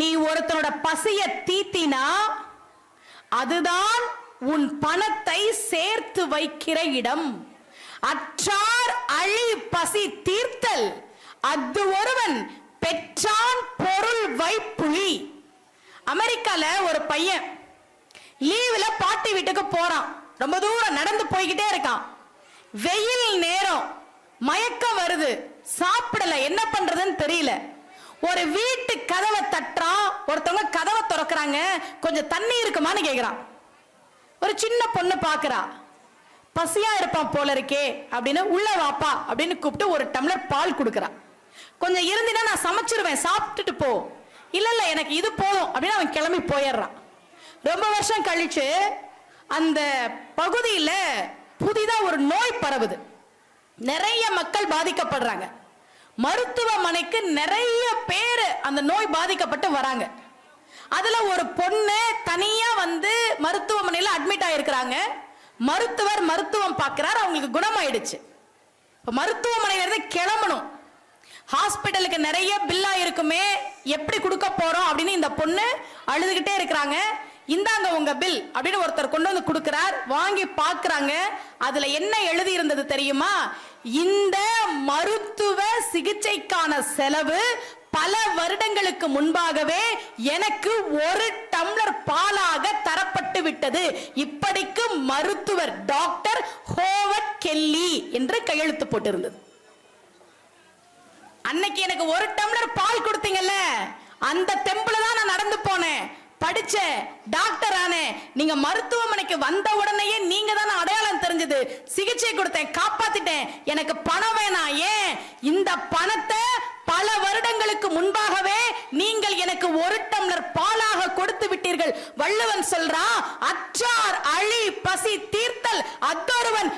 நீ ஒருத்தனோட பசிய தீத்தினா அதுதான் உன் பணத்தை சேர்த்து வைக்கிற இடம். அற்றார் அழி பசி தீர்த்தல் அது ஒருவன் பெற்றான் பொருள் வைப்புலி. அமெரிக்கால ஒரு பையன் லீவ்ல பாட்டி வீட்டுக்கு போறான். ரொம்ப தூரம் நடந்து போய்கிட்டே இருக்கான். வெயில் நேரம், மயக்கம் வருது, சாப்பிடல, என்ன பண்றதுன்னு தெரியல. ஒரு வீட்டு கதவை தட்டுறான். ஒருத்தவங்க கதவை திறக்கிறாங்க. கொஞ்சம் தண்ணி இருக்குமான்னு கேக்குறான். ஒரு சின்ன பொண்ணு பாக்குறா. பசியா இருப்பான் போல இருக்கே அப்படின்னு உள்ள வாப்பா அப்படின்னு கூப்பிட்டு ஒரு டம்ளர் பால் கொடுக்கறா. கொஞ்சம் இருந்தினா நான் சமைச்சிருவேன், சாப்பிட்டுட்டு போ. இல்ல இல்ல எனக்கு இது போதும் அப்படின்னு அவன் கிளம்பி போயிடுறான். ரொம்ப வருஷம் கழிச்சு அந்த பகுதியில புதிதா ஒரு நோய் பரவுது. நிறைய மக்கள் பாதிக்கப்படுறாங்க. மருத்துவமனைக்கு நிறைய பேர் அந்த நோய் பாதிக்கப்பட்டு வராங்க. அதுல ஒரு பொண்ணு தனியா வந்து மருத்துவமனையில அட்மிட் ஆயிருக்கிறாங்க. மருத்துவர் மருத்துவம் பார்க்கிறார், அவங்களுக்கு குணமாயிடுச்சு. மருத்துவமனையில இருந்து கிளம்பணும். ஹாஸ்பிட்டலுக்கு நிறைய பில்லா இருக்குமே, எப்படி கொடுக்க போறோம் அப்படின்னு இந்த பொண்ணு அழுதுகிட்டே இருக்கிறாங்க. இந்தாங்க உங்க பில் அப்படின்னு ஒருத்தர் கொண்டு வந்து கொடுக்கிறார். வாங்கி பார்க்கறாங்க. அதுல என்ன எழுதி இருந்தது தெரியுமா? இந்த மருத்துவ சிகிச்சைக்கான செலவு பல வருடங்களுக்கு முன்பாகவே எனக்கு ஒரு டம்ளர் பாலாக தரப்பட்டு விட்டது. இப்படிக்கு மருத்துவர் டாக்டர் ஹோவர்ட் கெல்லி என்று கையெழுத்து போட்டிருந்தது. அன்னைக்கு எனக்கு ஒரு டம்ளர் பால் கொடுத்தீங்கல்ல, அந்த தெம்புல தான் நான் நடந்து போனேன், படிச்ச டாக்டர் ஆனே. நீங்க மருத்துவமனைக்கு வந்த உடனேயே நீங்க தானே அடையாளம் தெரிஞ்சது. சிகிச்சை கொடுத்தேன், காப்பாத்திட்டேன். எனக்கு பணம் வேணாம். ஏன்? இந்த பணத்தை பல வருடங்களுக்கு முன்பாகவே நீங்கள் எனக்கு ஒரு டம்ளர் பாலாக கொடுத்து விட்டீர்கள். வள்ளுவன் சொல்றான், அற்றார் அழி பசி தீர்த்தல் அத்தொருவன்